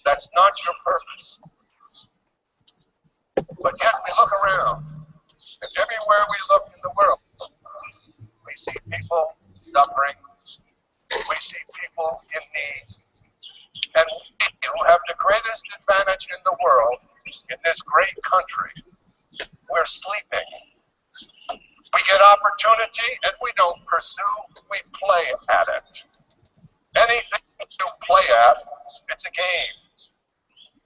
That's not your purpose. But yet we look around, and everywhere we look in the world, we see people suffering, we see people in need, and we who have the greatest advantage in the world, in this great country, we're sleeping. We get opportunity and we don't pursue, we play at it. Anything you play at, it's a game.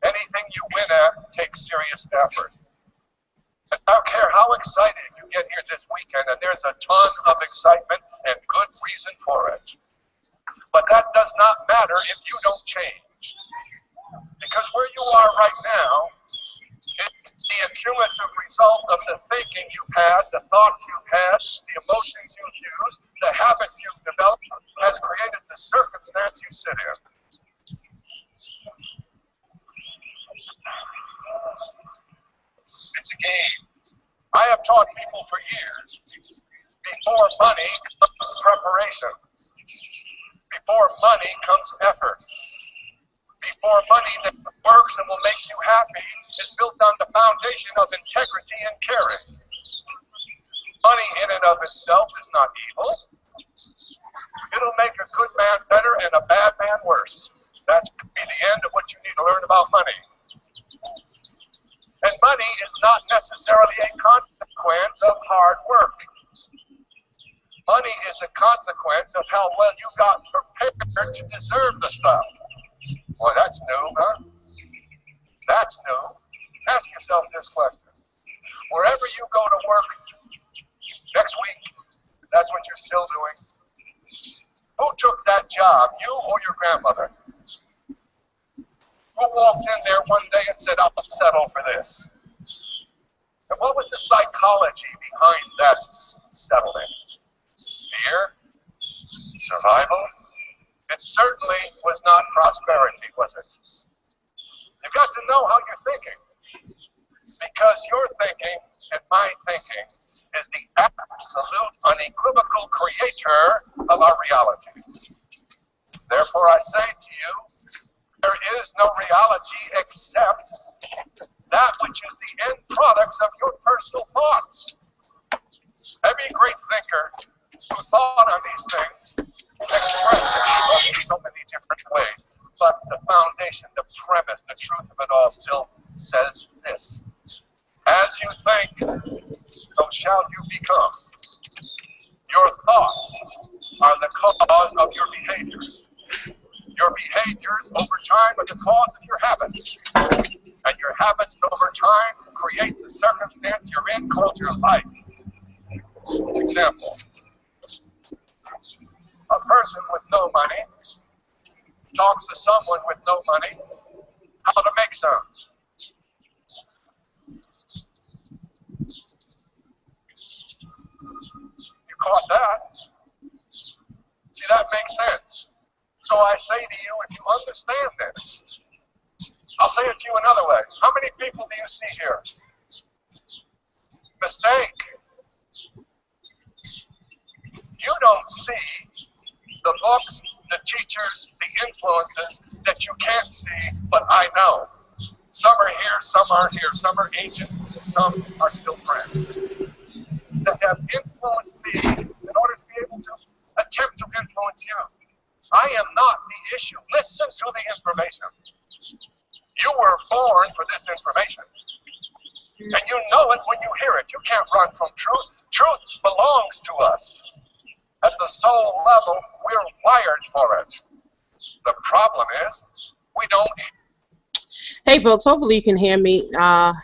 Anything you win at takes serious effort. And I don't care how excited you get here this weekend, and there's a ton of excitement and good reason for it. But that does not matter if you don't change. Because where you are right now, it's the accumulative result of the thinking you've had, the thoughts you've had, the emotions you've used, the habits you've developed, has created the circumstance you sit in. It's a game. I have taught people for years, before money comes preparation. Before money comes effort. Before money that works and will make you happy is built on the foundation of integrity and caring. Money in and of itself is not evil. It'll make a good man better and a bad man worse. That could be the end of what you need to learn about money. And money is not necessarily a consequence of hard work. Money is a consequence of how well you got prepared to deserve the stuff. Well, that's new, huh? That's new. Ask yourself this question. Wherever you go to work next week, that's what you're still doing. Who took that job, you or your grandmother? Who walked in there one day and said, I'll settle for this? And what was the psychology behind that settling? Fear? Survival? It certainly was not prosperity, was it? You've got to know how you're thinking. Because your thinking and my thinking is the absolute, unequivocal creator of our reality. Therefore, I say to you, there is no reality except that which is the end products of your personal thoughts. Every great thinker who thought on these things expressed it in so many different ways. But the foundation, the premise, the truth of it all still says this. As you think, so shall you become. Your thoughts are the cause of your behaviors. Your behaviors over time are the cause of your habits. And your habits over time create the circumstance you're in called your life. Example. A person with no money talks to someone with no money how to make some. You caught that? See, that makes sense. So I say to you, if you understand this, I'll say it to you another way. How many people do you see here? Mistake. You don't see the books, the teachers, the influences that you can't see, but I know. Some are here, some aren't here, some are ancient, some are still friends. That have influenced me in order to be able to attempt to influence you. I am not the issue. Listen to the information. You were born for this information. And you know it when you hear it. You can't run from truth. Truth belongs to us. At the soul level, we're wired for it. The problem is, we don't. Hey folks, hopefully you can hear me now.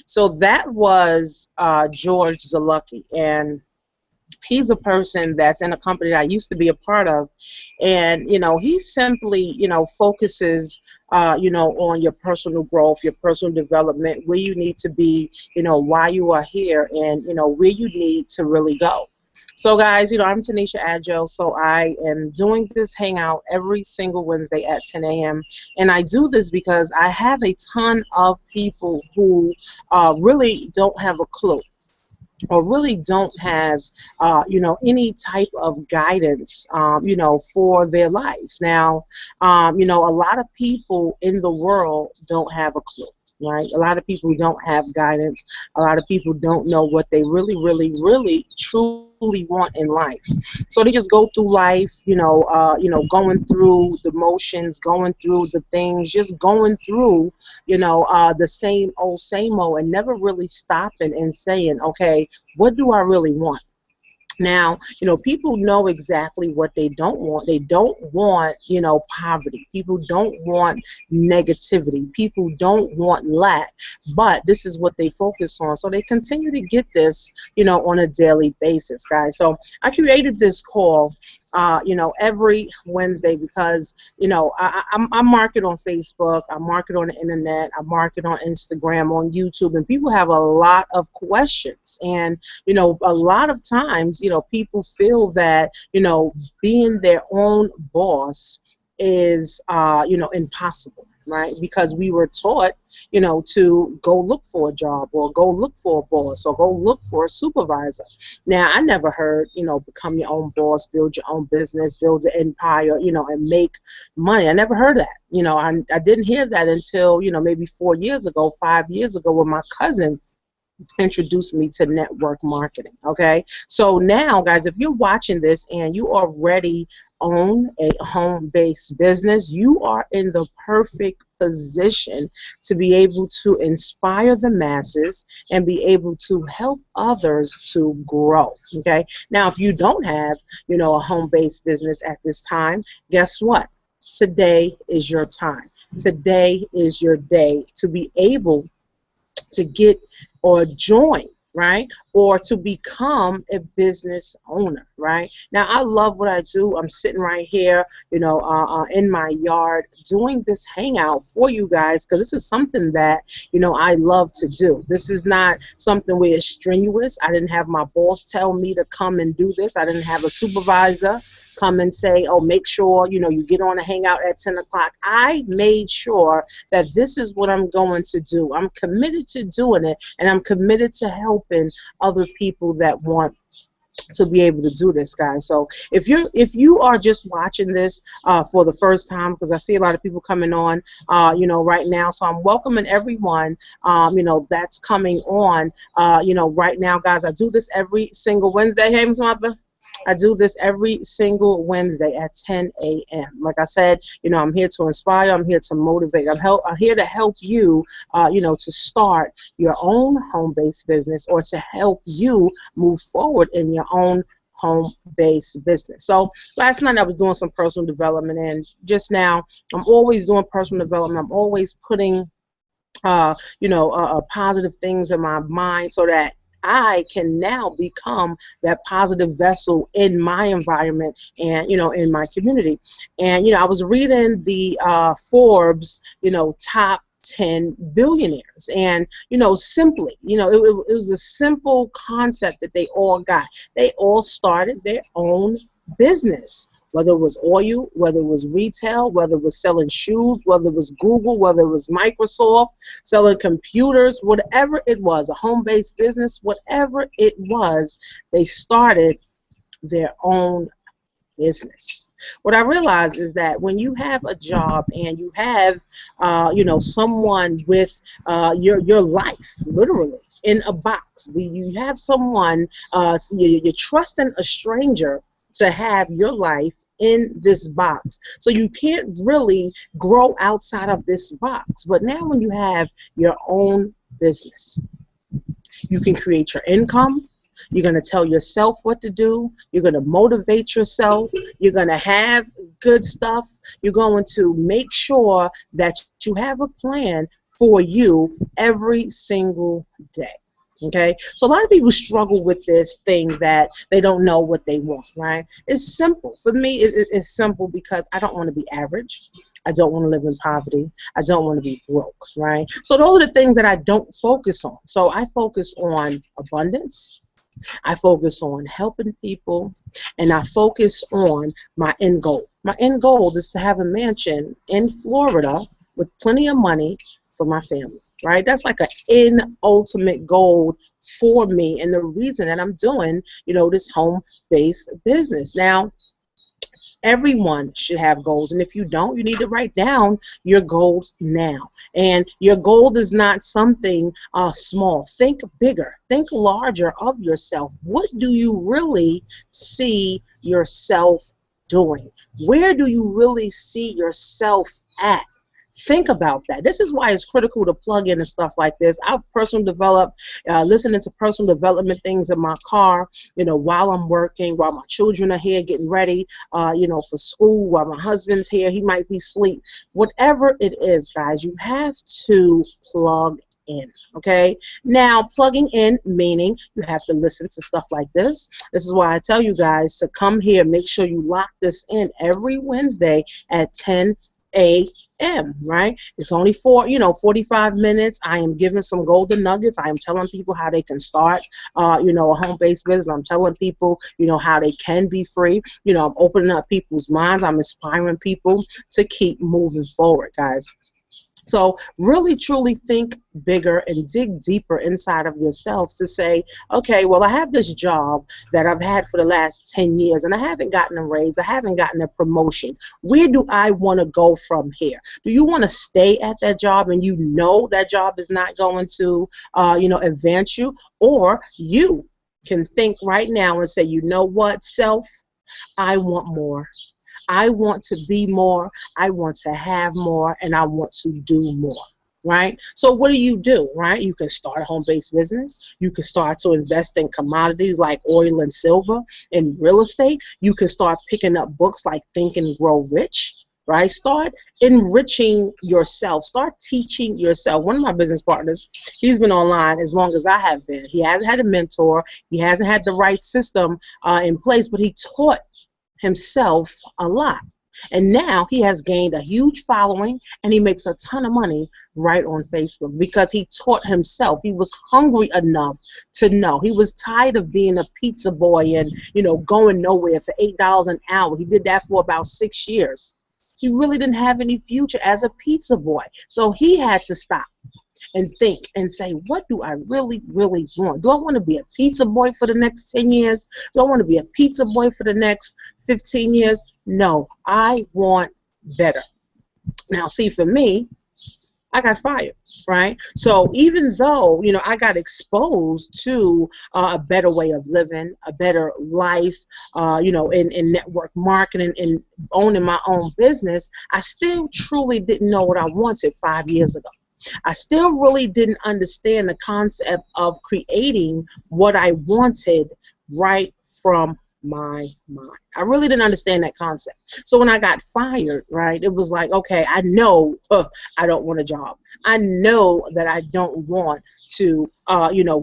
So that was George Zalucki, and he's a person that's in a company that I used to be a part of, and he simply focuses on your personal growth, your personal development, where you need to be, why you are here, and where you need to really go. So guys, I'm Tanisha Adjo, so I am doing this hangout every single Wednesday at 10 a.m. And I do this because I have a ton of people who really don't have a clue. or really don't have, any type of guidance, for their lives. Now, a lot of people in the world don't have a clue. Right? A lot of people don't have guidance. A lot of people don't know what they really, really, really, truly want in life. So they just go through life, going through the motions, going through the things, just going through, the same old, and never really stopping and saying, okay, what do I really want? Now, people know exactly what they don't want. They don't want, poverty. People don't want negativity. People don't want lack. But this is what they focus on. So they continue to get this, on a daily basis, guys. So I created this call, every Wednesday because, I market on Facebook, I market on the internet, I market on Instagram, on YouTube, and people have a lot of questions. And, a lot of times, people feel that, being their own boss is, impossible, right? Because we were taught, to go look for a job or go look for a boss or go look for a supervisor. Now, I never heard, become your own boss, build your own business, build an empire, and make money. I never heard that. I didn't hear that until, maybe 4 years ago, 5 years ago, when my cousin introduced me to network marketing. Okay, so now, guys, if you're watching this and you already own a home-based business, you are in the perfect position to be able to inspire the masses and be able to help others to grow. Okay, now if you don't have, a home-based business at this time, guess what? Today is your time. Today is your day to be able to get or join, right? Or to become a business owner, right? Now, I love what I do. I'm sitting right here, in my yard doing this hangout for you guys because this is something that, I love to do. This is not something where it's strenuous. I didn't have my boss tell me to come and do this. I didn't have a supervisor come and say, oh, make sure, you get on a hangout at 10 o'clock. I made sure that this is what I'm going to do. I'm committed to doing it, and I'm committed to helping other people that want to be able to do this, guys. So if you are just watching this for the first time, because I see a lot of people coming on, right now, so I'm welcoming everyone, that's coming on, right now, guys. I do this every single Wednesday. Hey, Ms. Martha. I do this every single Wednesday at 10 a.m. Like I said, I'm here to inspire. I'm here to motivate. I'm here to help you, to start your own home-based business or to help you move forward in your own home-based business. So last night I was doing some personal development, and just now I'm always doing personal development. I'm always putting, positive things in my mind so that I can now become that positive vessel in my environment and, in my community. And, I was reading the Forbes, top 10 billionaires, and simply, it was a simple concept that they all got. They all started their own business, whether it was oil, whether it was retail, whether it was selling shoes, whether it was Google, whether it was Microsoft, selling computers, whatever it was, a home-based business, whatever it was, they started their own business. What I realized is that when you have a job and you have, someone with your life, literally, in a box, you have someone, you're trusting a stranger to have your life in this box. So you can't really grow outside of this box. But now when you have your own business, you can create your income. You're going to tell yourself what to do. You're going to motivate yourself. You're going to have good stuff. You're going to make sure that you have a plan for you every single day. Okay, so a lot of people struggle with this thing that they don't know what they want, right? It's simple. For me, it's simple because I don't want to be average. I don't want to live in poverty. I don't want to be broke, right? So those are the things that I don't focus on. So I focus on abundance. I focus on helping people, and I focus on my end goal. My end goal is to have a mansion in Florida with plenty of money for my family. right? That's like an in ultimate goal for me, and the reason that I'm doing, this home-based business. Now, everyone should have goals, and if you don't, you need to write down your goals now. And your goal is not something small. Think bigger, think larger of yourself. What do you really see yourself doing? Where do you really see yourself at? Think about that. This is why it's critical to plug in and stuff like this. I personally develop, listening to personal development things in my car, while I'm working, while my children are here getting ready, for school, while my husband's here, he might be asleep. Whatever it is, guys, you have to plug in. Okay, now plugging in meaning you have to listen to stuff like this. This is why I tell you guys to come here. Make sure you lock this in every Wednesday at 10 a.m. right? It's only 45 minutes. I am giving some golden nuggets. I am telling people how they can start a home-based business. I'm telling people how they can be free. I'm opening up people's minds. I'm inspiring people to keep moving forward, guys. So really, truly think bigger and dig deeper inside of yourself to say, okay, well, I have this job that I've had for the last 10 years, and I haven't gotten a raise. I haven't gotten a promotion. Where do I want to go from here? Do you want to stay at that job and that job is not going to, advance you? Or you can think right now and say, you know what, self, I want more. I want to be more, I want to have more, and I want to do more, right? So what do, right? You can start a home-based business. You can start to invest in commodities like oil and silver and real estate. You can start picking up books like Think and Grow Rich, right? Start enriching yourself. Start teaching yourself. One of my business partners, he's been online as long as I have been. He hasn't had a mentor. He hasn't had the right system in place, but he taught himself a lot, and now he has gained a huge following, and he makes a ton of money right on Facebook because he taught himself. He was hungry enough to know. He was tired of being a pizza boy and going nowhere for $8 an hour. He did that for about 6 years. He really didn't have any future as a pizza boy, so he had to stop and think and say, what do I really, really want? Do I want to be a pizza boy for the next 10 years? Do I want to be a pizza boy for the next 15 years? No, I want better. Now, see, for me, I got fired, right? So even though, I got exposed to a better way of living, a better life, in network marketing and owning my own business, I still truly didn't know what I wanted 5 years ago. I still really didn't understand the concept of creating what I wanted right from my mind. I really didn't understand that concept. So when I got fired, right, it was like, okay, I know I don't want a job. I know that I don't want to,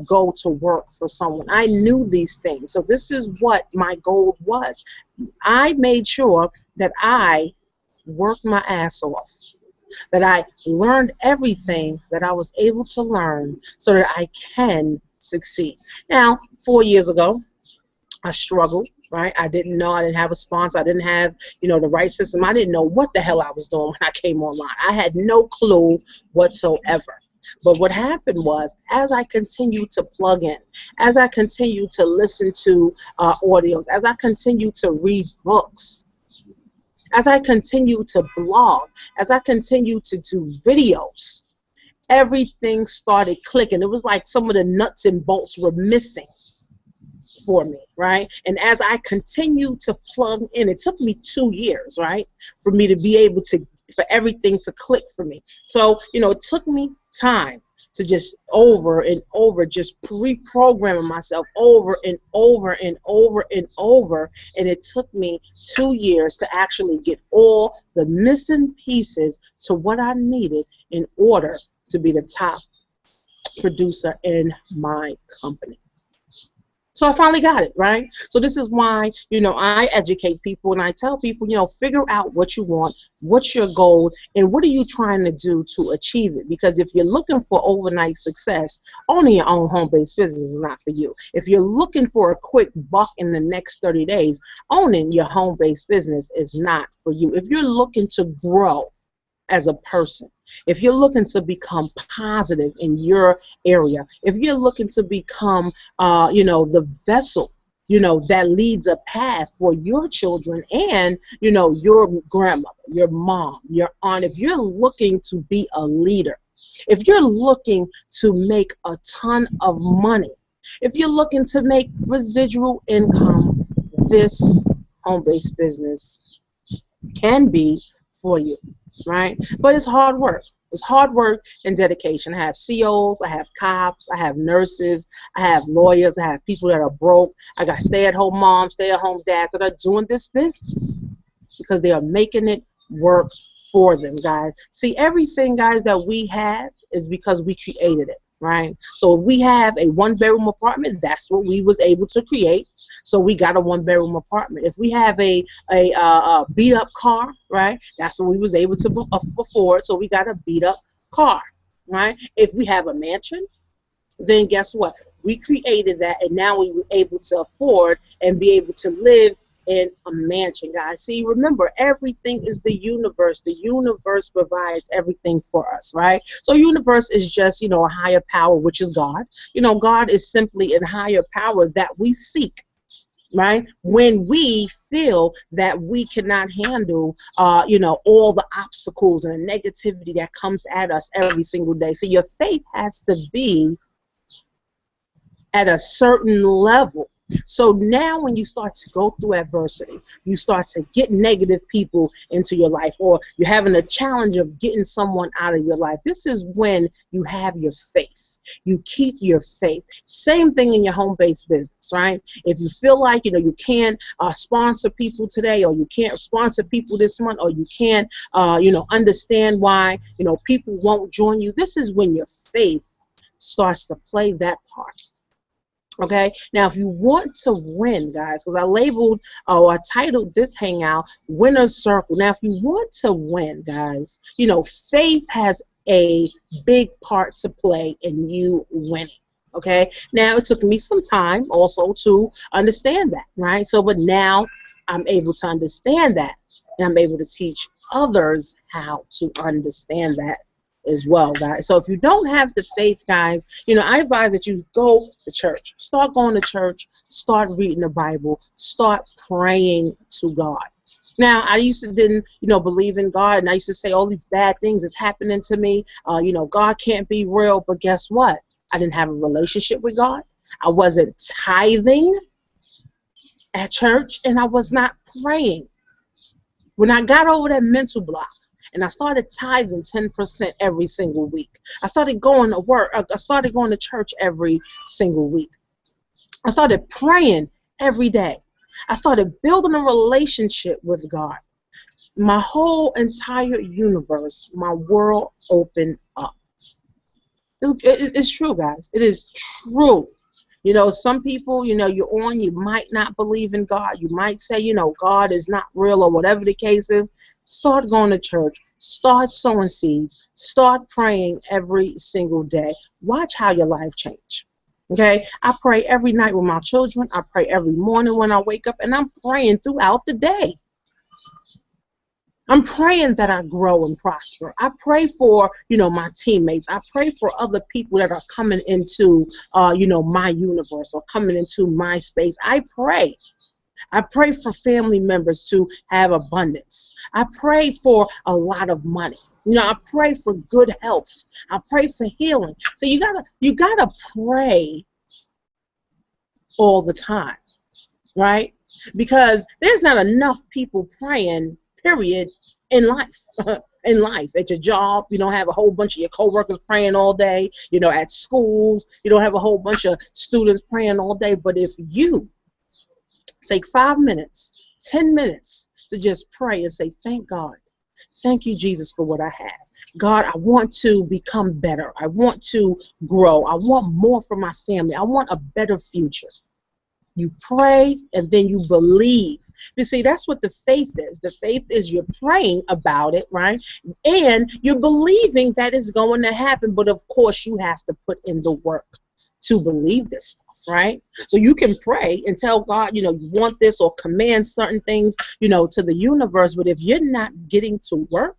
go to work for someone. I knew these things. So this is what my goal was. I made sure that I worked my ass off, that I learned everything that I was able to learn so that I can succeed. Now, 4 years ago, I struggled, right? I didn't know. I didn't have a sponsor. I didn't have, the right system. I didn't know what the hell I was doing when I came online. I had no clue whatsoever. But what happened was, as I continued to plug in, as I continued to listen to audios, as I continued to read books, as I continued to blog, as I continued to do videos, everything started clicking. It was like some of the nuts and bolts were missing for me, right? And as I continued to plug in, it took me 2 years, right, for me to be able to, for everything to click for me. So, it took me time to just over and over, just reprogramming myself over and over and over and over. And it took me 2 years to actually get all the missing pieces to what I needed in order to be the top producer in my company. So I finally got it, right? So this is why, I educate people and I tell people, figure out what you want, what's your goal, and what are you trying to do to achieve it? Because if you're looking for overnight success, owning your own home-based business is not for you. If you're looking for a quick buck in the next 30 days, owning your home-based business is not for you. If you're looking to grow as a person, if you're looking to become positive in your area, if you're looking to become, the vessel, that leads a path for your children and, your grandmother, your mom, your aunt, if you're looking to be a leader, if you're looking to make a ton of money, if you're looking to make residual income, this home-based business can be for you, right? But it's hard work. It's hard work and dedication. I have COs, I have cops, I have nurses, I have lawyers, I have people that are broke. I got stay-at-home moms, stay-at-home dads that are doing this business because they are making it work for them, guys. See, everything, guys, that we have is because we created it, right? So if we have a one-bedroom apartment, that's what we was able to create. So we got a one-bedroom apartment. If we have a beat-up car, right, that's what we was able to afford. So we got a beat-up car, right? If we have a mansion, then guess what? We created that, and now we were able to afford and be able to live in a mansion, guys. See, remember, everything is the universe. The universe provides everything for us, right? So universe is just, a higher power, which is God. God is simply a higher power that we seek, right? When we feel that we cannot handle, all the obstacles and the negativity that comes at us every single day. So your faith has to be at a certain level. So now when you start to go through adversity, you start to get negative people into your life, or you're having a challenge of getting someone out of your life, this is when you have your faith. You keep your faith. Same thing in your home-based business, right? If you feel like, you can't sponsor people today, or you can't sponsor people this month, or you can't, understand why, people won't join you, this is when your faith starts to play that part. Okay, now if you want to win, guys, because I labeled or I titled this hangout Winner's Circle. Now if you want to win, guys, faith has a big part to play in you winning. Okay, now it took me some time also to understand that, right? So but now I'm able to understand that, and I'm able to teach others how to understand that as well, guys. So if you don't have the faith, guys, I advise that you go to church. Start going to church. Start reading the Bible. Start praying to God. Now, I used to didn't, believe in God, and I used to say all these bad things is happening to me. God can't be real. But guess what? I didn't have a relationship with God. I wasn't tithing at church, and I was not praying. When I got over that mental block, and I started tithing 10% every single week, I started going to work. I started going to church every single week. I started praying every day. I started building a relationship with God. My whole entire universe, my world opened up. It's true, guys. It is true. Some people, you might not believe in God. You might say, God is not real, or whatever the case is. Start going to church. Start sowing seeds. Start praying every single day. Watch how your life change. Okay? I pray every night with my children. I pray every morning when I wake up, and I'm praying throughout the day. I'm praying that I grow and prosper. I pray for, my teammates. I pray for other people that are coming into, my universe, or coming into my space. I pray. I pray for family members to have abundance. I pray for a lot of money. I pray for good health. I pray for healing. So you gotta pray all the time, right? Because there's not enough people praying, period, in life. In life, at your job, you don't have a whole bunch of your coworkers praying all day. At schools, you don't have a whole bunch of students praying all day. But if you take 5 minutes, 10 minutes to just pray and say, thank God. Thank you, Jesus, for what I have. God, I want to become better. I want to grow. I want more for my family. I want a better future. You pray, and then you believe. You see, that's what the faith is. The faith is you're praying about it, right? And you're believing that it's going to happen. But, of course, you have to put in the work to believe this stuff. Right? So you can pray and tell God, you want this, or command certain things, to the universe. But if you're not getting to work,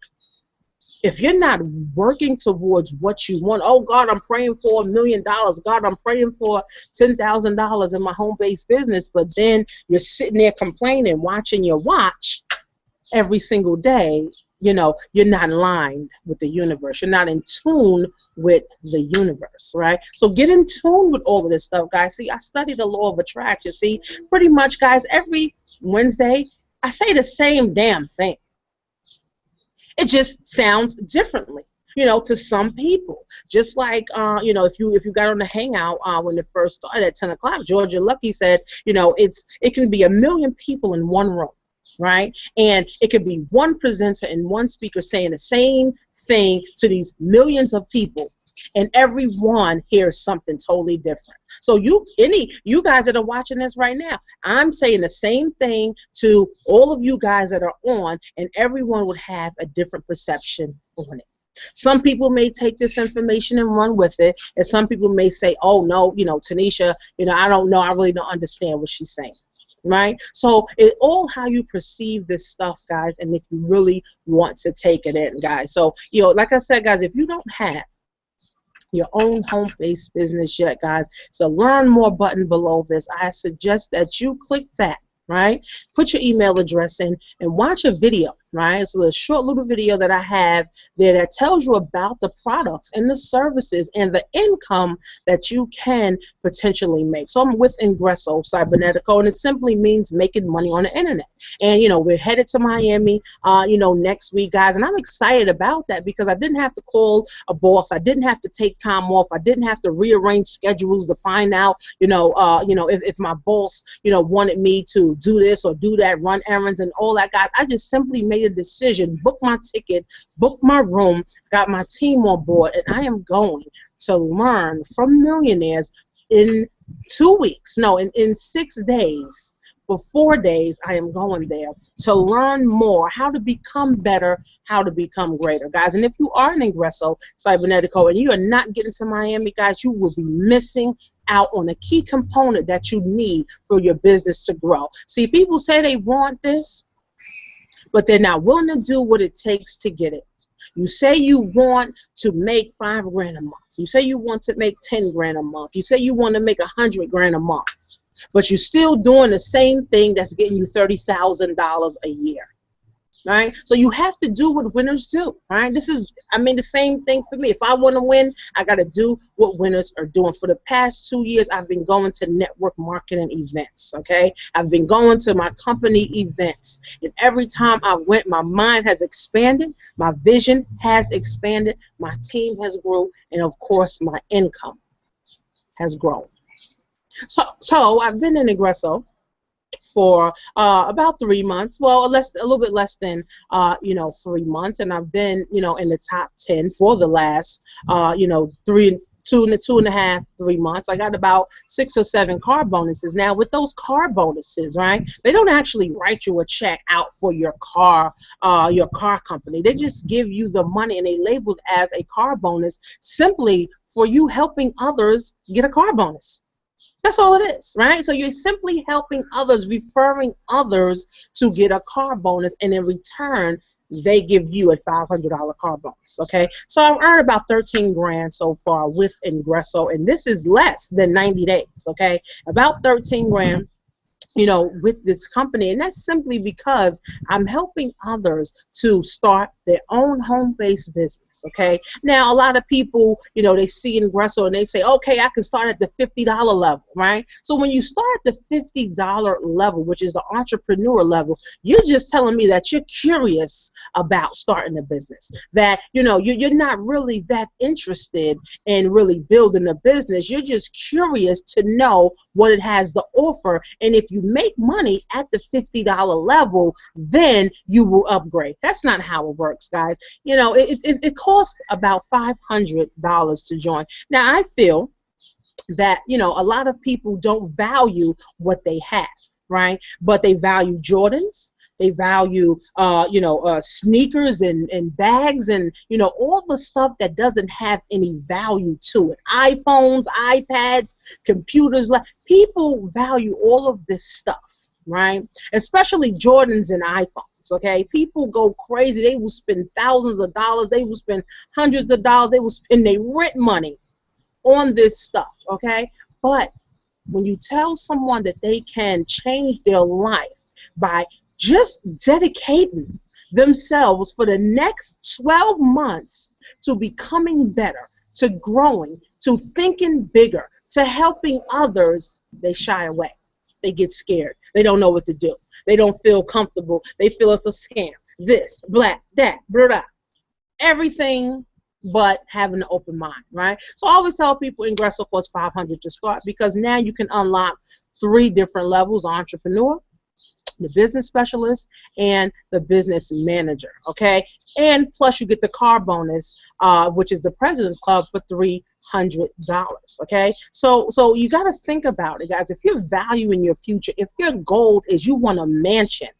If you're not working towards what you want, oh God, I'm praying for $1 million. God, I'm praying for $10,000 in my home-based business, but then you're sitting there complaining, watching your watch every single day, you know, you're not aligned with the universe. You're not in tune with the universe, right? So get in tune with all of this stuff, guys. See, I study the law of attraction. See, pretty much, guys, every Wednesday, I say the same damn thing. It just sounds differently, you know, to some people. Just like, you know, if you got on the Hangout when it first started at 10 o'clock, Georgia Lucky said, you know, it can be 1 million people in one room, right? And it could be one presenter and one speaker saying the same thing to these millions of people, and everyone hears something totally different. So you guys that are watching this right now, I'm saying the same thing to all of you guys that are on, and everyone would have a different perception on it. Some people may take this information and run with it, and some people may say, oh no, you know, Tanisha, you know, I don't know, I really don't understand what she's saying. Right? So it's all how you perceive this stuff, guys, and if you really want to take it in, guys. So, you know, like I said, guys, if you don't have your own home-based business yet, guys, so learn more button below this. I suggest that you click that, right? Put your email address in and watch a video, right? It's a short little video that I have there that tells you about the products and the services and the income that you can potentially make. So I'm with Ingresso Cybernetico, and it simply means making money on the internet. And, you know, we're headed to Miami, you know, next week, guys, and I'm excited about that because I didn't have to call a boss. I didn't have to take time off. I didn't have to rearrange schedules to find out, if my boss, you know, wanted me to do this or do that, run errands and all that, guys. I just simply made a decision, booked my ticket, booked my room, got my team on board, and I am going to learn from millionaires in 2 weeks. No, in 6 days. For 4 days, I am going there to learn more, how to become better, how to become greater, guys. And if you are an Ingresso Cybernetico and you are not getting to Miami, guys, you will be missing out on a key component that you need for your business to grow. See, people say they want this, but they're not willing to do what it takes to get it. You say you want to make $5 grand a month. You say you want to make 10 grand a month. You say you want to make 100 grand a month, but you're still doing the same thing that's getting you $30,000 a year. Right? So you have to do what winners do, right? This is, I mean, the same thing for me. If I want to win, I got to do what winners are doing. For the past 2 years, I've been going to network marketing events, okay? I've been going to my company events, and every time I went, my mind has expanded, my vision has expanded, my team has grown, and of course, my income has grown. So I've been in Ingresso for about 3 months, well, a little bit less than 3 months, and I've been, you know, in the top 10 for the last 2.5-3 months. I got about 6 or 7 car bonuses. Now, with those car bonuses, right, they don't actually write you a check out for your car company. They just give you the money, and they label it as a car bonus simply for you helping others get a car bonus. That's all it is, right? So you're simply helping others, referring others to get a car bonus, and in return, they give you a $500 car bonus, okay? So I've earned about 13 grand so far with Ingresso, and this is less than 90 days, okay? About 13 grand, you know, with this company, and that's simply because I'm helping others to start their own home-based business, okay? Now, a lot of people, you know, they see Ingresso and they say, okay, I can start at the $50 level, right? So when you start at the $50 level, which is the entrepreneur level, you're just telling me that you're curious about starting a business, that, you know, you're not really that interested in really building a business. You're just curious to know what it has to offer, and if you make money at the $50 level, then you will upgrade. That's not how it works, guys. You know, it costs about $500 to join. Now, I feel that, you know, a lot of people don't value what they have, right? But they value Jordans. They value, sneakers and bags and, you know, all the stuff that doesn't have any value to it. iPhones, iPads, computers. People value all of this stuff, right? Especially Jordans and iPhones. okay? People go crazy. They will spend thousands of dollars. They will spend hundreds of dollars. They will spend their rent money on this stuff, okay? But when you tell someone that they can change their life by just dedicating themselves for the next 12 months to becoming better, to growing, to thinking bigger, to helping others, they shy away. They get scared. They don't know what to do. They don't feel comfortable. They feel it's a scam. This, black, that, blah, blah. Everything but having an open mind, right? So I always tell people Ingresso costs $500 to start, because now you can unlock 3 different levels: entrepreneur, the business specialist, and the business manager, okay? And plus you get the car bonus, which is the President's Club, for $300, okay? So you got to think about it, guys. If you're valuing your future, if your goal is you want a mansion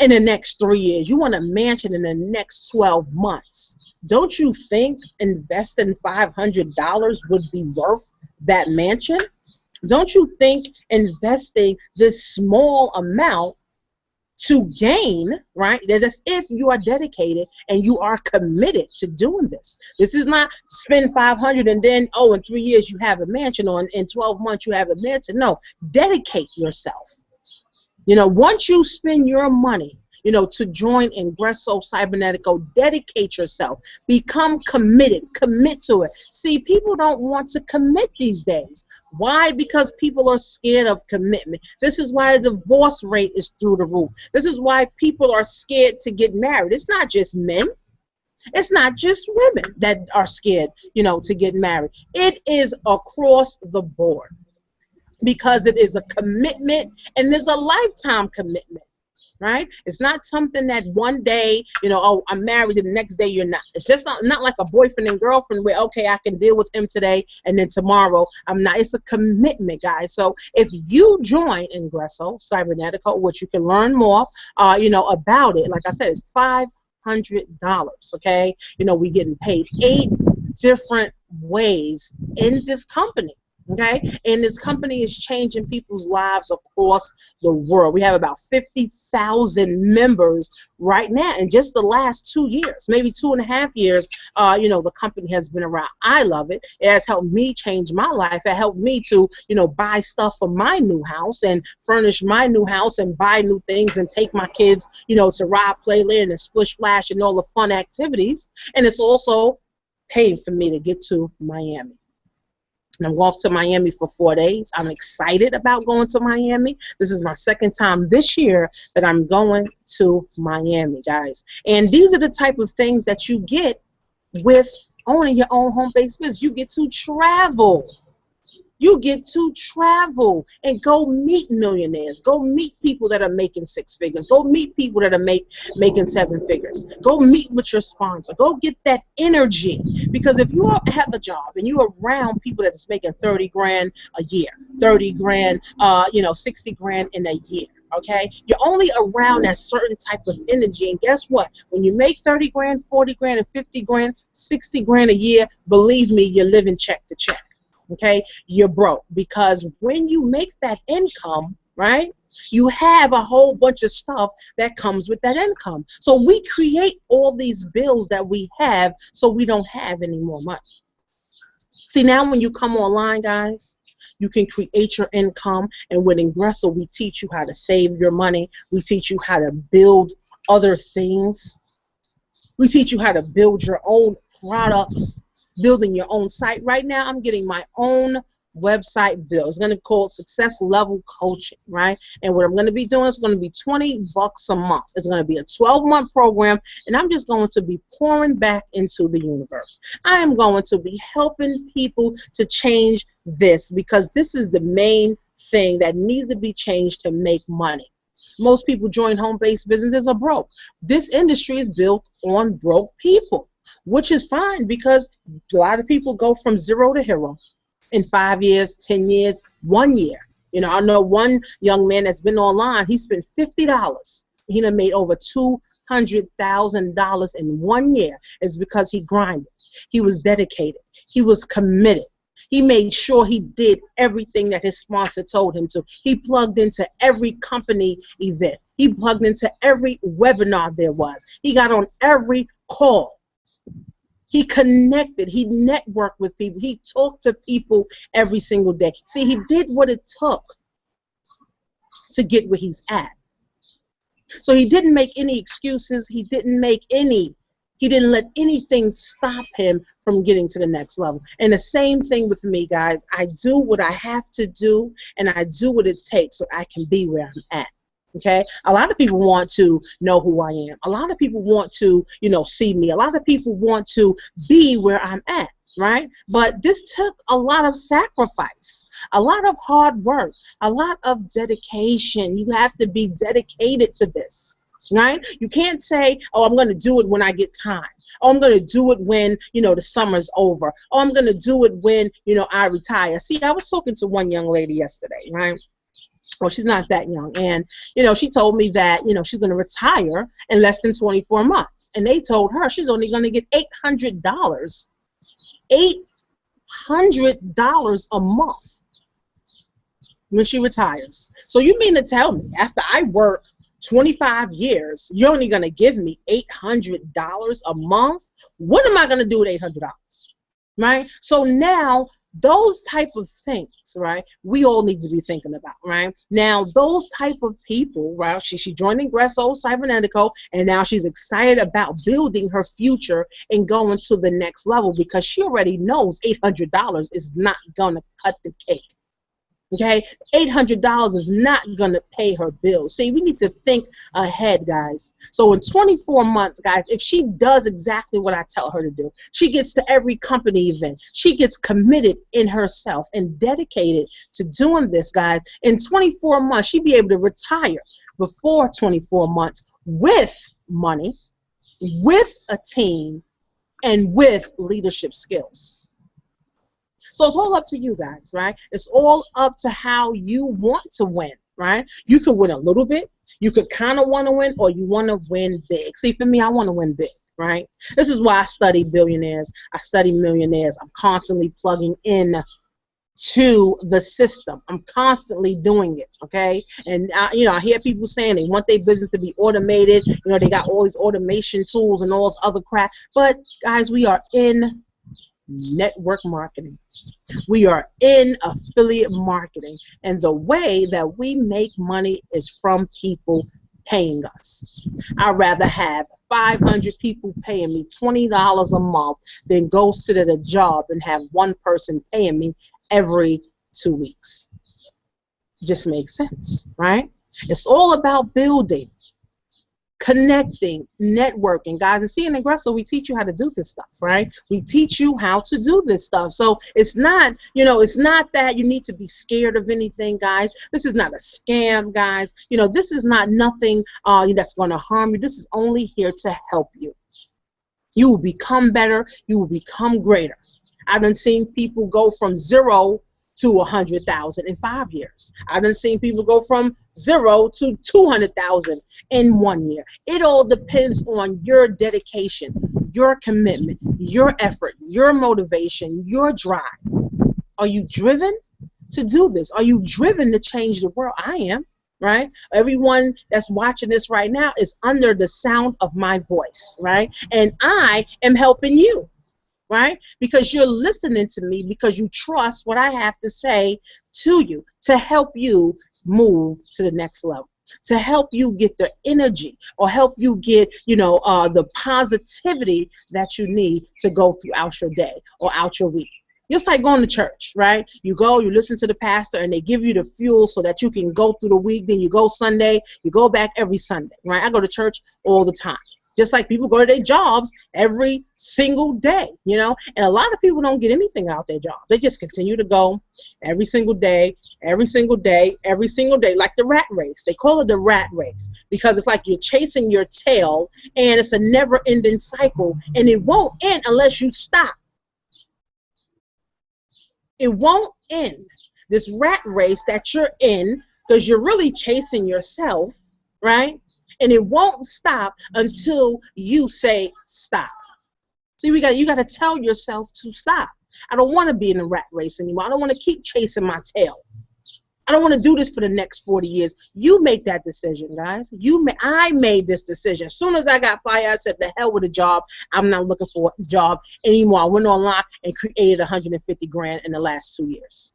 in the next 3 years, you want a mansion in the next 12 months, don't you think investing $500 would be worth that mansion? Don't you think investing this small amount to gain, right? That's if you are dedicated and you are committed to doing this. This is not spend $500 and then, oh, in 3 years you have a mansion, or in 12 months you have a mansion. No, dedicate yourself. You know, once you spend your money, you know, to join Ingresso Cybernetico, dedicate yourself, become committed, commit to it. See, people don't want to commit these days. Why? Because people are scared of commitment. This is why the divorce rate is through the roof. This is why people are scared to get married. It's not just men. It's not just women that are scared, you know, to get married. It is across the board, because it is a commitment, and there's a lifetime commitment. Right? It's not something that one day, you know, oh, I'm married, and the next day you're not. It's just not like a boyfriend and girlfriend where, okay, I can deal with him today and then tomorrow I'm not. It's a commitment, guys. So if you join Ingresso Cybernetico, which you can learn more, you know, about it, like I said, it's $500, okay? You know, we're getting paid 8 different ways in this company. Okay, and this company is changing people's lives across the world. We have about 50,000 members right now in just the last 2 years, maybe 2.5 years. You know, the company has been around. I love it. It has helped me change my life. It helped me to, you know, buy stuff for my new house and furnish my new house and buy new things and take my kids, you know, to Ride, Play, Land, and Splish Splash and all the fun activities. And it's also paid for me to get to Miami. And I'm going to Miami for 4 days. I'm excited about going to Miami. This is my 2nd time this year that I'm going to Miami, guys. And these are the type of things that you get with owning your own home-based business. You get to travel. You get to travel and go meet millionaires. Go meet people that are making 6 figures. Go meet people that are making 7 figures. Go meet with your sponsor. Go get that energy. Because if you have a job and you're around people that is making 30 grand a year, 30 grand, you know, 60 grand in a year, okay? You're only around that certain type of energy. And guess what? When you make 30 grand, 40 grand, and 50 grand, 60 grand a year, believe me, you're living check to check. Okay, you're broke, because when you make that income, right, you have a whole bunch of stuff that comes with that income. So we create all these bills that we have so we don't have any more money. See, now when you come online, guys, you can create your income, and with Ingresso, we teach you how to save your money. We teach you how to build other things. We teach you how to build your own products, building your own site. Right now, I'm getting my own website built. It's going to be called Success Level Coaching, right? And what I'm going to be doing is going to be $20 a month. It's going to be a 12-month program, and I'm just going to be pouring back into the universe. I am going to be helping people to change this, because this is the main thing that needs to be changed to make money. Most people join home-based businesses are broke. This industry is built on broke people, which is fine, because a lot of people go from 0 to hero in 5 years, 10 years, 1 year. You know, I know one young man that's been online, he spent $50. He done made over $200,000 in 1 year. It's because he grinded. He was dedicated. He was committed. He made sure he did everything that his sponsor told him to. He plugged into every company event. He plugged into every webinar there was. He got on every call. He connected. He networked with people. He talked to people every single day. See, he did what it took to get where he's at. So he didn't make any excuses. He didn't let anything stop him from getting to the next level. And the same thing with me, guys. I do what I have to do, and I do what it takes so I can be where I'm at. Okay? A lot of people want to know who I am. A lot of people want to, see me. A lot of people want to be where I'm at, right? But this took a lot of sacrifice, a lot of hard work, a lot of dedication. You have to be dedicated to this. Right? You can't say, oh, I'm going to do it when I get time. Oh, I'm going to do it when, the summer's over. Oh, I'm going to do it when, I retire. See, I was talking to one young lady yesterday, right? Well, she's not that young. And, she told me that, she's going to retire in less than 24 months. And they told her she's only going to get $800. $800 a month when she retires. So you mean to tell me after I work 25 years, you're only going to give me $800 a month? What am I going to do with $800? Right? So now, those type of things, right, we all need to be thinking about, right? Now, those type of people, right, she joined Ingresso Cybernetico, and now she's excited about building her future and going to the next level because she already knows $800 is not going to cut the cake. Okay, $800 is not going to pay her bills. See, we need to think ahead, guys. So in 24 months, guys, if she does exactly what I tell her to do, she gets to every company event, she gets committed in herself and dedicated to doing this, guys, in 24 months, she'd be able to retire before 24 months with money, with a team, and with leadership skills. So it's all up to you guys, right? It's all up to how you want to win, right? You could win a little bit, you could kind of want to win, or you want to win big. See, for me, I want to win big, right? This is why I study billionaires, I study millionaires. I'm constantly plugging in to the system. I'm constantly doing it, okay? And I hear people saying they want their business to be automated. They got all these automation tools and all this other crap. But guys, we are in network marketing. We are in affiliate marketing, and the way that we make money is from people paying us. I'd rather have 500 people paying me $20 a month than go sit at a job and have one person paying me every 2 weeks. Just makes sense, right? It's all about building, connecting, networking, guys. And see, in Ingresso, we teach you how to do this stuff, right? We teach you how to do this stuff. So it's not, it's not that you need to be scared of anything, guys. This is not a scam, guys. This is not nothing that's going to harm you. This is only here to help you. You will become better. You will become greater. I've done seen people go from 0 to 100,000 in 5 years. I've done seen people go from 0 to 200,000 in 1 year. It all depends on your dedication, your commitment, your effort, your motivation, your drive. Are you driven to do this? Are you driven to change the world? I am, right? Everyone that's watching this right now is under the sound of my voice, right? And I am helping you. Right? Because you're listening to me, because you trust what I have to say to you to help you move to the next level, to help you get the energy or help you get, the positivity that you need to go throughout your day or out your week. Just like going to church, right? You go, you listen to the pastor, and they give you the fuel so that you can go through the week. Then you go Sunday, you go back every Sunday, right? I go to church all the time. Just like people go to their jobs every single day, and a lot of people don't get anything out their jobs. They just continue to go every single day, every single day, every single day, like the rat race. They call it the rat race because it's like you're chasing your tail, and it's a never-ending cycle, and it won't end unless you stop. It won't end. This rat race that you're in, because you're really chasing yourself, right? And it won't stop until you say stop. See, you got to tell yourself to stop. I don't want to be in a rat race anymore. I don't want to keep chasing my tail. I don't want to do this for the next 40 years. You make that decision, guys. I made this decision. As soon as I got fired, I said, the hell with a job. I'm not looking for a job anymore. I went online and created 150 grand in the last 2 years.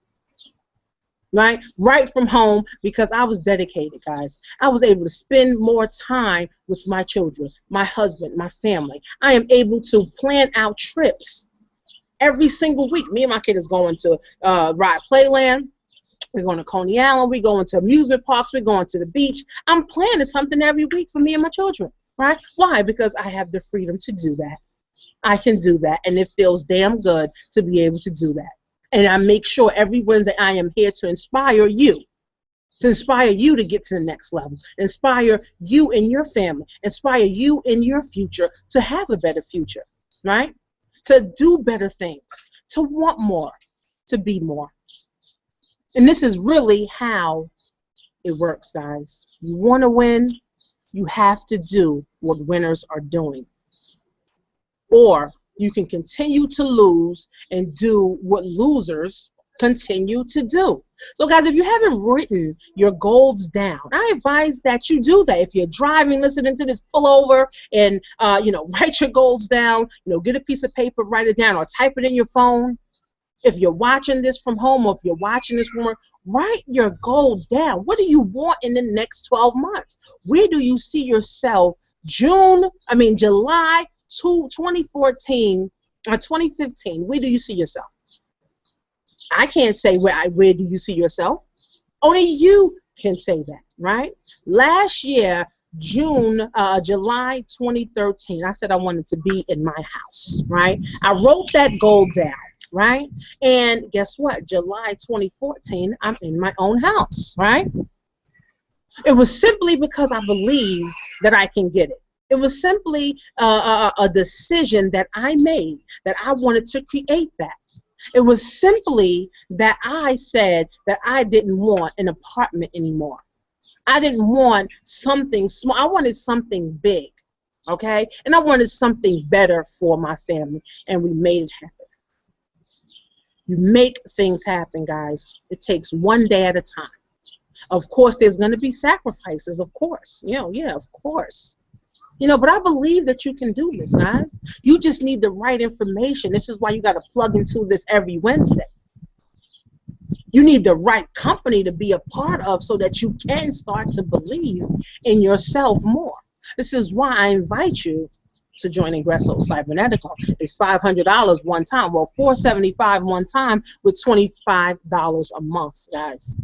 Right from home, because I was dedicated, guys. I was able to spend more time with my children, my husband, my family. I am able to plan out trips every single week. Me and my kid is going to Ride Playland. We're going to Coney Island. We're going to amusement parks. We're going to the beach. I'm planning something every week for me and my children, right? Why? Because I have the freedom to do that. I can do that, and it feels damn good to be able to do that. And I make sure every Wednesday I am here to inspire you to get to the next level, inspire you and your family, inspire you in your future to have a better future, right? To do better things, to want more, to be more. And this is really how it works, guys. You want to win, you have to do what winners are doing. Or you can continue to lose and do what losers continue to do. So guys, if you haven't written your goals down, I advise that you do that. If you're driving, listening to this, pull over and write your goals down. Get a piece of paper, write it down, or type it in your phone. If you're watching this from home, or if you're watching this from work, write your goal down. What do you want in the next 12 months? Where do you see yourself July 2014 or 2015? Where do you see yourself? I can't say where do you see yourself. Only you can say that, right? Last year, July 2013, I said I wanted to be in my house, right? I wrote that goal down, right? And guess what? July 2014, I'm in my own house, right? It was simply because I believed that I can get it. It was simply a decision that I made, that I wanted to create that. It was simply that I said that I didn't want an apartment anymore. I didn't want something small. I wanted something big, okay? And I wanted something better for my family, and we made it happen. You make things happen, guys. It takes one day at a time. Of course, there's going to be sacrifices, of course. Yeah, of course. But I believe that you can do this, guys. You just need the right information. This is why you got to plug into this every Wednesday. You need the right company to be a part of so that you can start to believe in yourself more. This is why I invite you to join Ingresso Cybernetical. It's $500 one time. Well, $475 one time with $25 a month, guys.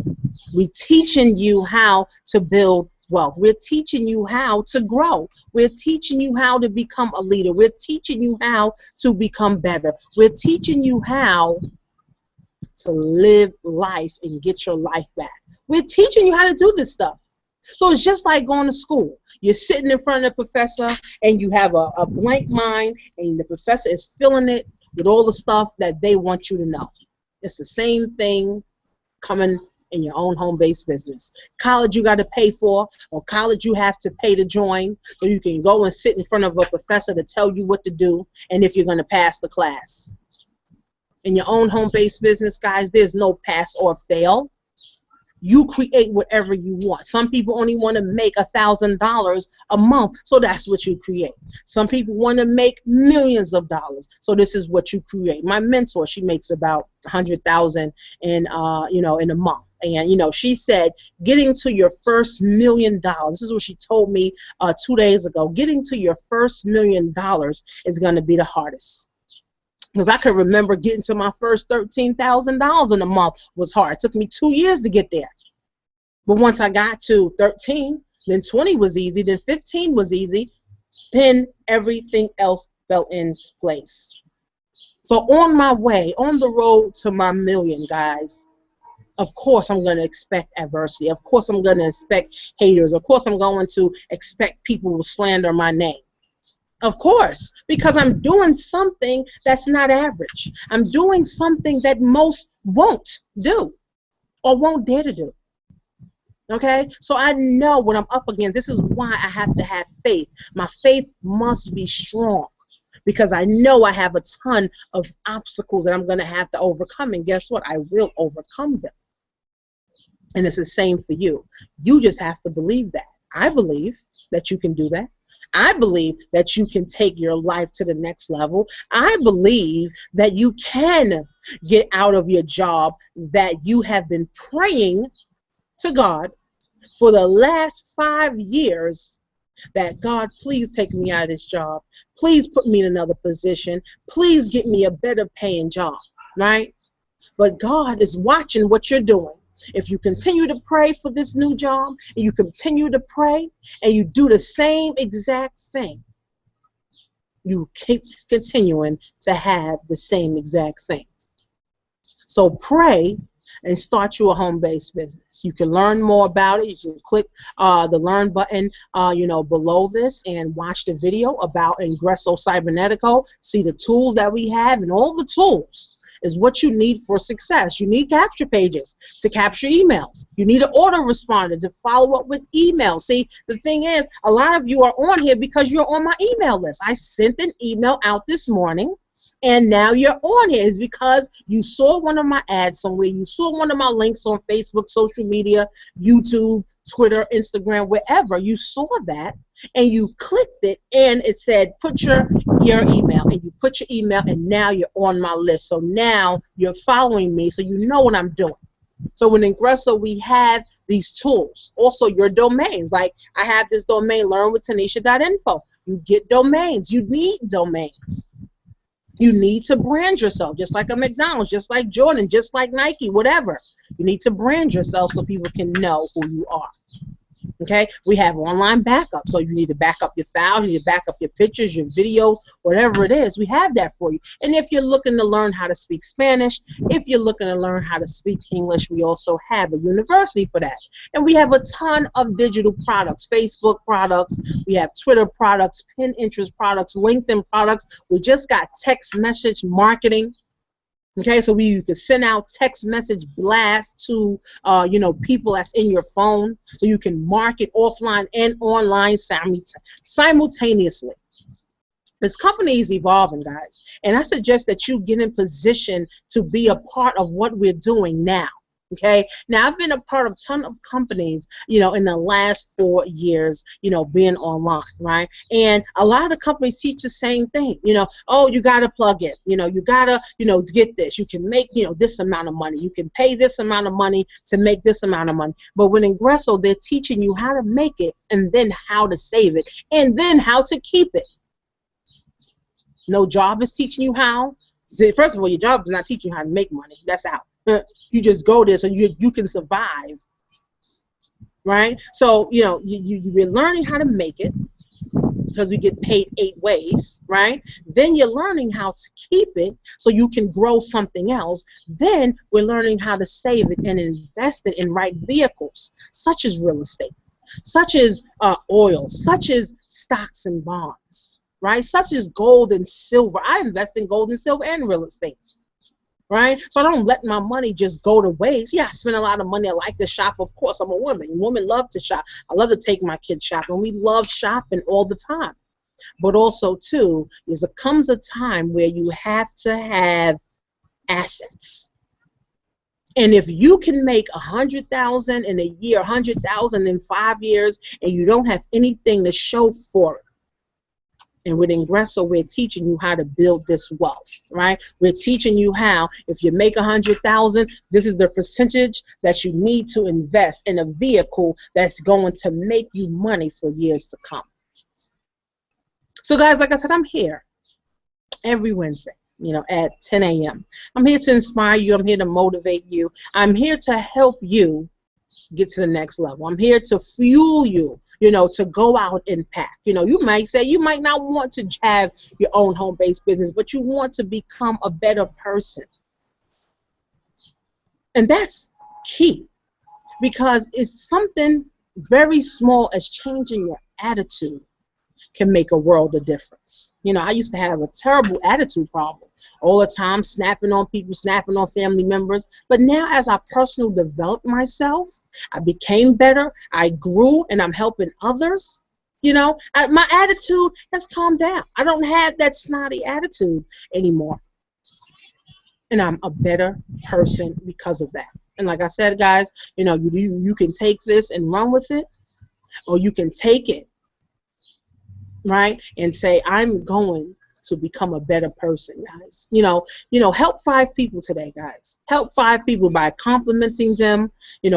We're teaching you how to build wealth. We're teaching you how to grow. We're teaching you how to become a leader. We're teaching you how to become better. We're teaching you how to live life and get your life back. We're teaching you how to do this stuff. So it's just like going to school. You're sitting in front of the professor and you have a blank mind, and the professor is filling it with all the stuff that they want you to know. It's the same thing coming in your own home-based business. College you got to pay for, or college you have to pay to join, so you can go and sit in front of a professor to tell you what to do and if you're going to pass the class. In your own home-based business, guys, there's no pass or fail. You create whatever you want. Some people only want to make $1,000 a month, so that's what you create. Some people want to make millions of dollars, so this is what you create. My mentor, she makes about $100,000 in a month, and she said getting to your first $1 million. This is what she told me 2 days ago. Getting to your first $1 million is going to be the hardest. Because I can remember getting to my first $13,000 in a month was hard. It took me 2 years to get there. But once I got to 13, then 20 was easy, then 15 was easy, then everything else fell into place. So on my way, on the road to my million, guys, of course I'm going to expect adversity. Of course I'm going to expect haters. Of course I'm going to expect people who slander my name. Of course, because I'm doing something that's not average. I'm doing something that most won't do or won't dare to do. Okay? So I know what I'm up against. This is why I have to have faith. My faith must be strong because I know I have a ton of obstacles that I'm going to have to overcome. And guess what? I will overcome them. And it's the same for you. You just have to believe that. I believe that you can do that. I believe that you can take your life to the next level. I believe that you can get out of your job that you have been praying to God for the last 5 years, that God, please take me out of this job. Please put me in another position. Please get me a better paying job, right? But God is watching what you're doing. If you continue to pray for this new job, and you continue to pray, and you do the same exact thing, you keep continuing to have the same exact thing. So pray and start you a home-based business. You can learn more about it. You can click the learn button below this and watch the video about Ingresso Cybernetico. See the tools that we have, and all the tools is what you need for success. You need capture pages to capture emails. You need an autoresponder to follow up with emails. See, the thing is, a lot of you are on here because you're on my email list. I sent an email out this morning, and now you're on here. It's because you saw one of my ads somewhere. You saw one of my links on Facebook, social media, YouTube, Twitter, Instagram, wherever. You saw that, and you clicked it, and it said, put your email. And you put your email, and now you're on my list. So now you're following me, so you know what I'm doing. So with Ingresso, we have these tools. Also, your domains. Like, I have this domain, learnwithtanisha.info. You get domains. You need domains. You need to brand yourself, just like a McDonald's, just like Jordan, just like Nike, whatever. You need to brand yourself so people can know who you are. Okay? We have online backup, so you need to back up your files, you need to back up your pictures, your videos, whatever it is. We have that for you. And if you're looking to learn how to speak Spanish, if you're looking to learn how to speak English, we also have a university for that. And we have a ton of digital products, Facebook products, we have Twitter products, Pinterest products, LinkedIn products. We just got text message marketing. Okay, so you can send out text message blasts to people that's in your phone, so you can market offline and online simultaneously. This company is evolving, guys, and I suggest that you get in position to be a part of what we're doing now. Okay, now I've been a part of a ton of companies, in the last 4 years, being online, right? And a lot of the companies teach the same thing, oh, you got to plug in, you got to, get this. You can make, this amount of money. You can pay this amount of money to make this amount of money. But with Ingresso, they're teaching you how to make it, and then how to save it, and then how to keep it. No job is teaching you how. First of all, your job is not teaching you how to make money. That's out. You just go there so you can survive, right? So you're learning how to make it, because we get paid 8 ways, right? Then you're learning how to keep it so you can grow something else. Then we're learning how to save it and invest it in right vehicles, such as real estate, such as oil, such as stocks and bonds, right? Such as gold and silver. I invest in gold and silver and real estate. Right? So I don't let my money just go to waste. Yeah, I spend a lot of money. I like to shop, of course. I'm a woman. Women love to shop. I love to take my kids shopping. We love shopping all the time. But also, too, there comes a time where you have to have assets. And if you can make $100,000 in a year, $100,000 in 5 years, and you don't have anything to show for it, and with Ingresso, we're teaching you how to build this wealth, right? We're teaching you how, if you make $100,000, this is the percentage that you need to invest in a vehicle that's going to make you money for years to come. So, guys, like I said, I'm here every Wednesday, at 10 a.m. I'm here to inspire you. I'm here to motivate you. I'm here to help you get to the next level. I'm here to fuel you, to go out and pack. You might say you might not want to have your own home-based business, but you want to become a better person. And that's key, because it's something very small as changing your attitude can make a world of difference. I used to have a terrible attitude problem all the time, snapping on people, snapping on family members. But now, as I personally developed myself, I became better, I grew, and I'm helping others. My attitude has calmed down. I don't have that snotty attitude anymore. And I'm a better person because of that. And like I said, guys, you know, you can take this and run with it, or you can take it, right, and say, I'm going to become a better person, guys. Help 5 people today, guys. Help 5 people by complimenting them,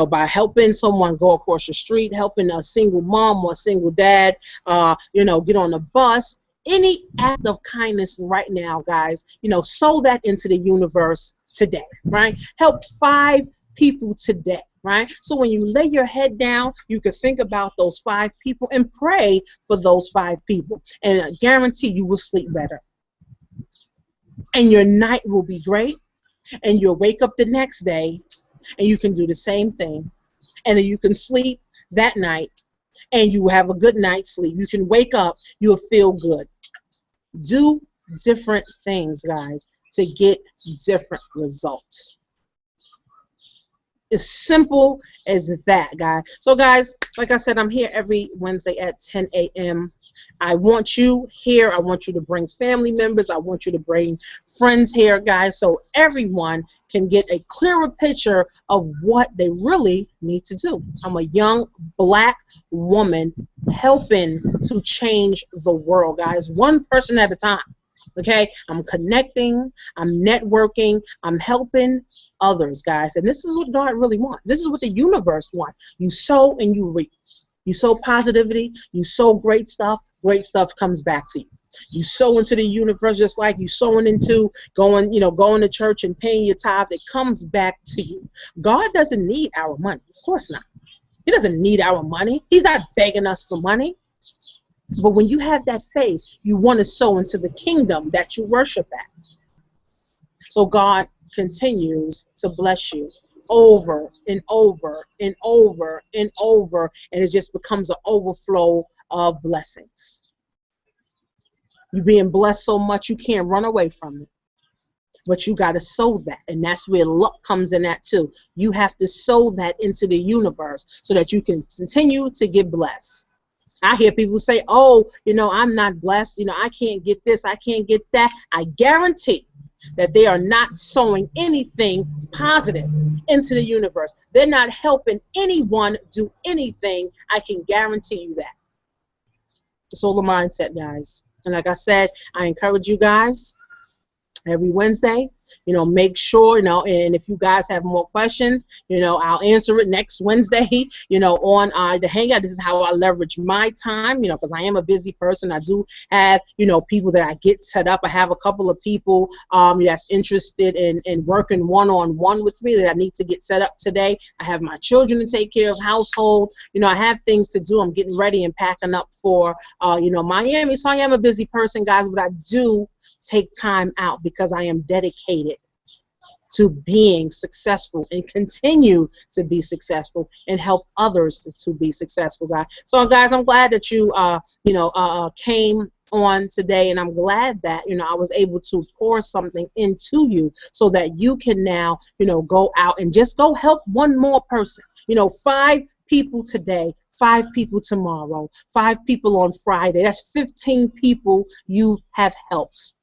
by helping someone go across the street, helping a single mom or a single dad, get on a bus. Any act of kindness right now, guys, sow that into the universe today, right? Help 5 people today, right? So when you lay your head down, you can think about those 5 people and pray for those 5 people. And I guarantee you will sleep better. And your night will be great. And you'll wake up the next day and you can do the same thing. And then you can sleep that night and you will have a good night's sleep. You can wake up, you'll feel good. Do different things, guys, to get different results. As simple as that, guys. So, guys, like I said, I'm here every Wednesday at 10 a.m. I want you here. I want you to bring family members. I want you to bring friends here, guys, so everyone can get a clearer picture of what they really need to do. I'm a young black woman helping to change the world, guys, one person at a time. Okay, I'm connecting, I'm networking, I'm helping others, guys. And this is what God really wants. This is what the universe wants. You sow and you reap. You sow positivity, you sow great stuff comes back to you. You sow into the universe just like you sowing into going to church and paying your tithes. It comes back to you. God doesn't need our money. Of course not. He doesn't need our money. He's not begging us for money. But when you have that faith, you want to sow into the kingdom that you worship at. So God continues to bless you over and over and over and over, and it just becomes an overflow of blessings. You're being blessed so much you can't run away from it. But you got to sow that, and that's where luck comes in at too. You have to sow that into the universe so that you can continue to get blessed. I hear people say, oh, I'm not blessed. I can't get this. I can't get that. I guarantee that they are not sowing anything positive into the universe. They're not helping anyone do anything. I can guarantee you that. It's all the mindset, guys. And like I said, I encourage you guys every Wednesday, make sure, and if you guys have more questions, I'll answer it next Wednesday, on the Hangout. This is how I leverage my time, because I am a busy person. I do have, people that I get set up. I have a couple of people that's interested in working one-on-one with me that I need to get set up today. I have my children to take care of, household. I have things to do. I'm getting ready and packing up for, Miami. So I am a busy person, guys, but I do take time out because I am dedicated to being successful and continue to be successful and help others to be successful, guys. So, guys, I'm glad that you, came on today, and I'm glad that, I was able to pour something into you so that you can now, go out and just go help one more person. 5 people today, 5 people tomorrow, 5 people on Friday. That's 15 people you have helped.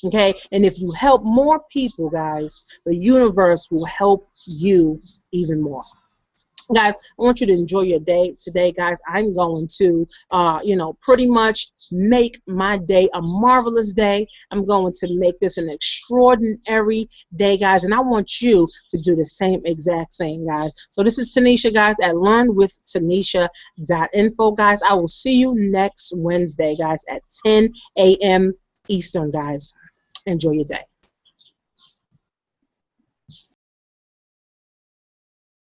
Okay, and if you help more people, guys, the universe will help you even more. Guys, I want you to enjoy your day today, guys. I'm going to, pretty much make my day a marvelous day. I'm going to make this an extraordinary day, guys, and I want you to do the same exact thing, guys. So this is Tanisha, guys, at learnwithtanisha.info, guys. I will see you next Wednesday, guys, at 10 a.m. Eastern, guys. Enjoy your day.